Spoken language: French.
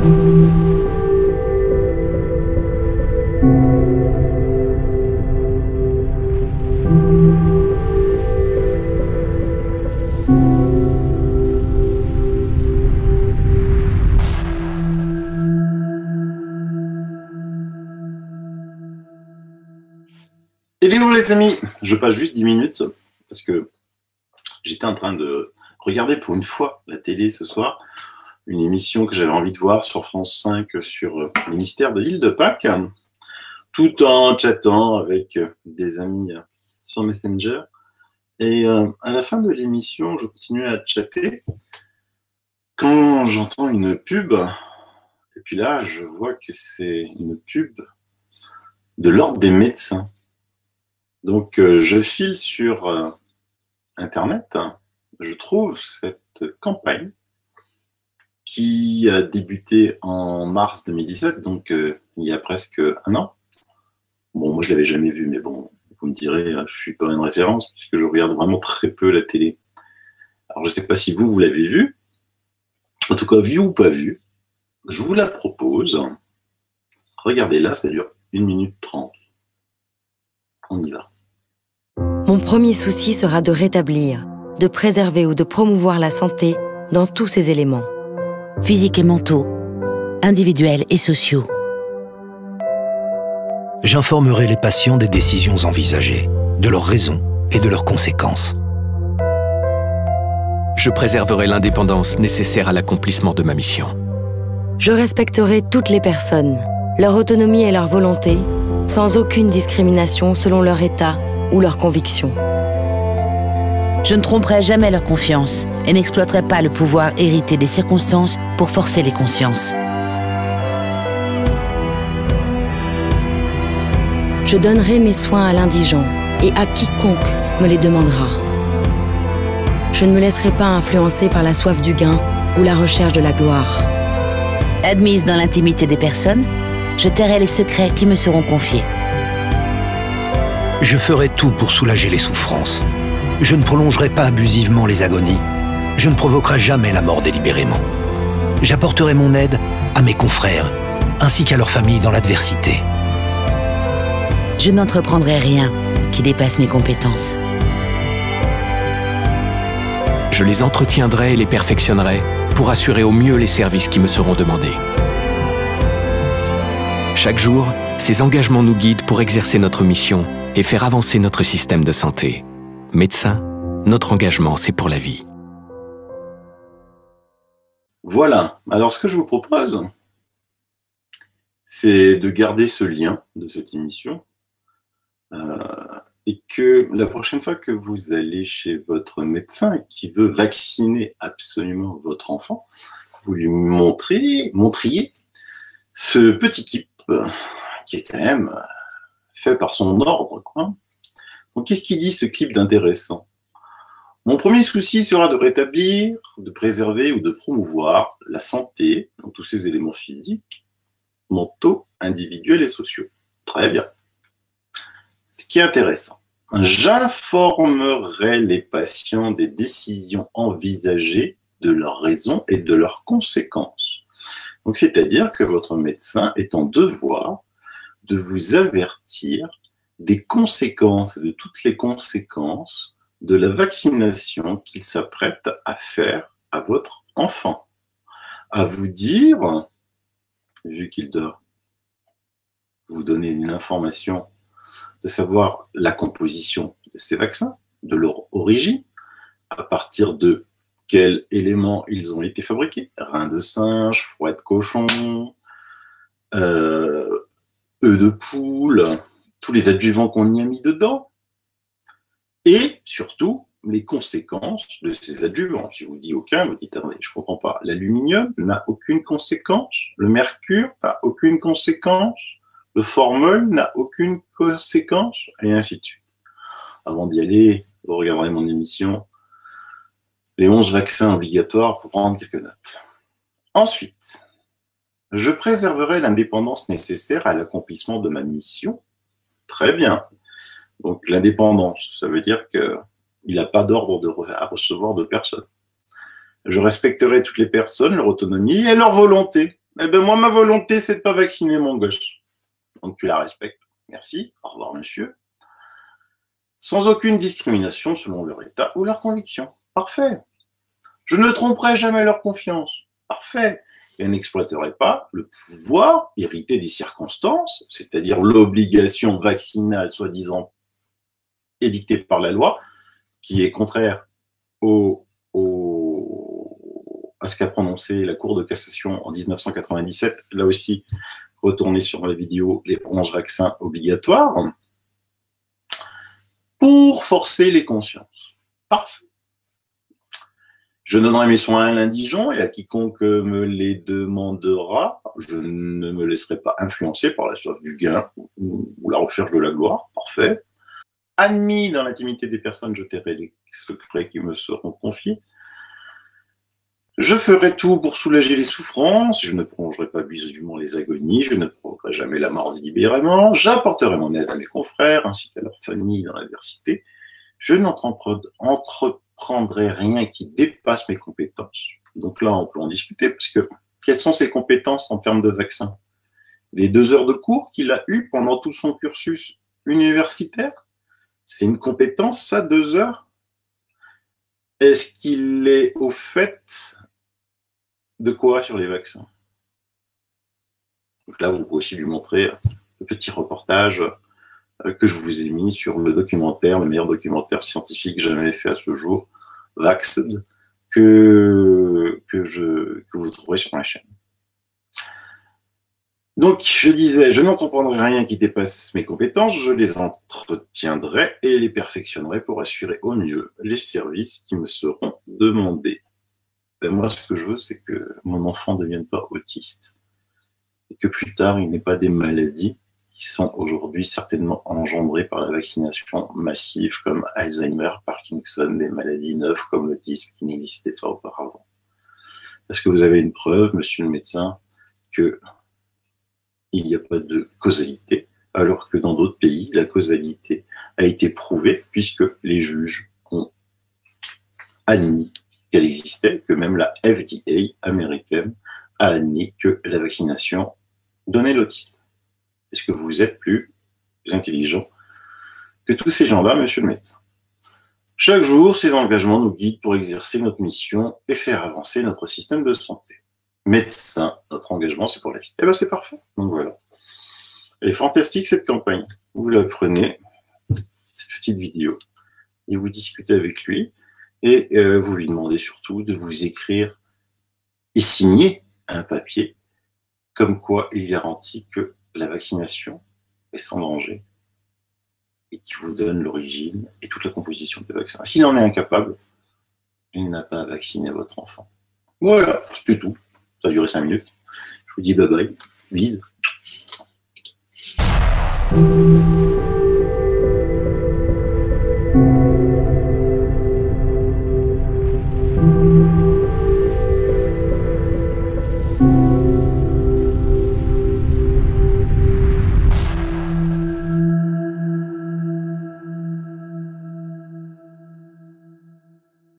Hello les amis, je passe juste 10 minutes parce que j'étais en train de regarder pour une fois la télé ce soir, une émission que j'avais envie de voir sur France 5 sur les mystères de l'île de Pâques, tout en chattant avec des amis sur Messenger. Et à la fin de l'émission, je continuais à chatter quand j'entends une pub. Et puis là, je vois que c'est une pub de l'Ordre des médecins. Donc, je file sur Internet, je trouve cette campagne qui a débuté en mars 2017, donc il y a presque un an. Bon, moi, je ne l'avais jamais vu, mais bon, vous me direz, je ne suis pas une référence puisque je regarde vraiment très peu la télé. Alors, je ne sais pas si vous l'avez vu. En tout cas, vu ou pas vu, je vous la propose. Regardez-la, ça dure 1 minute 30. On y va. Mon premier souci sera de rétablir, de préserver ou de promouvoir la santé dans tous ses éléments. Physiques et mentaux, individuels et sociaux. J'informerai les patients des décisions envisagées, de leurs raisons et de leurs conséquences. Je préserverai l'indépendance nécessaire à l'accomplissement de ma mission. Je respecterai toutes les personnes, leur autonomie et leur volonté, sans aucune discrimination selon leur état ou leurs convictions. Je ne tromperai jamais leur confiance et n'exploiterai pas le pouvoir hérité des circonstances pour forcer les consciences. Je donnerai mes soins à l'indigent et à quiconque me les demandera. Je ne me laisserai pas influencer par la soif du gain ou la recherche de la gloire. Admise dans l'intimité des personnes, je tairai les secrets qui me seront confiés. Je ferai tout pour soulager les souffrances. Je ne prolongerai pas abusivement les agonies. Je ne provoquerai jamais la mort délibérément. J'apporterai mon aide à mes confrères, ainsi qu'à leurs familles dans l'adversité. Je n'entreprendrai rien qui dépasse mes compétences. Je les entretiendrai et les perfectionnerai pour assurer au mieux les services qui me seront demandés. Chaque jour, ces engagements nous guident pour exercer notre mission et faire avancer notre système de santé. Médecins, notre engagement, c'est pour la vie. Voilà. Alors, ce que je vous propose, c'est de garder ce lien de cette émission et que la prochaine fois que vous allez chez votre médecin et qui veut vacciner absolument votre enfant, vous lui montriez ce petit kit qui est quand même fait par son ordre, quoi. Donc, qu'est-ce qu'il dit, ce clip d'intéressant? Mon premier souci sera de rétablir, de préserver ou de promouvoir la santé dans tous ses éléments physiques, mentaux, individuels et sociaux. Très bien. Ce qui est intéressant, j'informerai les patients des décisions envisagées, de leurs raisons et de leurs conséquences. Donc, c'est-à-dire que votre médecin est en devoir de vous avertir des conséquences, de toutes les conséquences de la vaccination qu'il s'apprête à faire à votre enfant. À vous dire, vu qu'il doit vous donner une information, de savoir la composition de ces vaccins, de leur origine, à partir de quels éléments ils ont été fabriqués, reins de singe, foie de cochon, œufs de poule, tous les adjuvants qu'on y a mis dedans, et surtout les conséquences de ces adjuvants. Si vous dites aucun, vous dites, attendez, je ne comprends pas, l'aluminium n'a aucune conséquence, le mercure n'a aucune conséquence, le formol n'a aucune conséquence, et ainsi de suite. Avant d'y aller, vous regarderez mon émission, les 11 vaccins obligatoires pour prendre quelques notes. Ensuite, je préserverai l'indépendance nécessaire à l'accomplissement de ma mission. Très bien. Donc l'indépendance, ça veut dire qu'il n'a pas d'ordre à recevoir de personne. Je respecterai toutes les personnes, leur autonomie et leur volonté. Eh ben moi, ma volonté, c'est de pas vacciner mon gosse. Donc tu la respectes. Merci. Au revoir, monsieur. Sans aucune discrimination selon leur état ou leur conviction. Parfait. Je ne tromperai jamais leur confiance. Parfait. Et n'exploiterai pas le pouvoir hérité des circonstances, c'est-à-dire l'obligation vaccinale soi-disant édictée par la loi, qui est contraire à ce qu'a prononcé la Cour de cassation en 1997. Là aussi, retournez sur la vidéo, les 11 vaccins obligatoires, pour forcer les consciences. Parfait. Je donnerai mes soins à l'indigent et à quiconque me les demandera. Je ne me laisserai pas influencer par la soif du gain ou la recherche de la gloire. Parfait. Admis dans l'intimité des personnes, je tairai les secrets qui me seront confiés. Je ferai tout pour soulager les souffrances. Je ne prolongerai pas abusivement les agonies. Je ne provoquerai jamais la mort délibérément. J'apporterai mon aide à mes confrères ainsi qu'à leurs familles dans l'adversité. Je n'entreprendrai rien qui dépasse mes compétences. Donc là, on peut en discuter parce que quelles sont ses compétences en termes de vaccin? Les 2 heures de cours qu'il a eues pendant tout son cursus universitaire, c'est une compétence, ça, 2 heures? Est-ce qu'il est au fait de quoi sur les vaccins? Donc là, vous pouvez aussi lui montrer le petit reportage que je vous ai mis sur le documentaire, le meilleur documentaire scientifique jamais fait à ce jour, Vaxxed, que vous trouverez sur ma chaîne. Donc, je disais, je n'entreprendrai rien qui dépasse mes compétences, je les entretiendrai et les perfectionnerai pour assurer au mieux les services qui me seront demandés. Et moi, ce que je veux, c'est que mon enfant ne devienne pas autiste et que plus tard, il n'ait pas des maladies qui sont aujourd'hui certainement engendrées par la vaccination massive comme Alzheimer, Parkinson, des maladies neuves comme l'autisme qui n'existaient pas auparavant. Est-ce que vous avez une preuve, monsieur le médecin, qu'il n'y a pas de causalité, alors que dans d'autres pays, la causalité a été prouvée puisque les juges ont admis qu'elle existait, que même la FDA américaine a admis que la vaccination donnait l'autisme. Est-ce que vous êtes plus intelligent que tous ces gens-là, monsieur le médecin? Chaque jour, ces engagements nous guident pour exercer notre mission et faire avancer notre système de santé. Médecin, notre engagement, c'est pour la vie. Eh bien, c'est parfait. Donc voilà. Elle est fantastique, cette campagne. Vous la prenez, cette petite vidéo, et vous discutez avec lui, et vous lui demandez surtout de vous écrire et signer un papier comme quoi il garantit que la vaccination est sans danger et qui vous donne l'origine et toute la composition des vaccins. S'il en est incapable, il n'a pas à vacciner votre enfant. Voilà, c'est tout. Ça a duré 5 minutes. Je vous dis bye bye. Bise.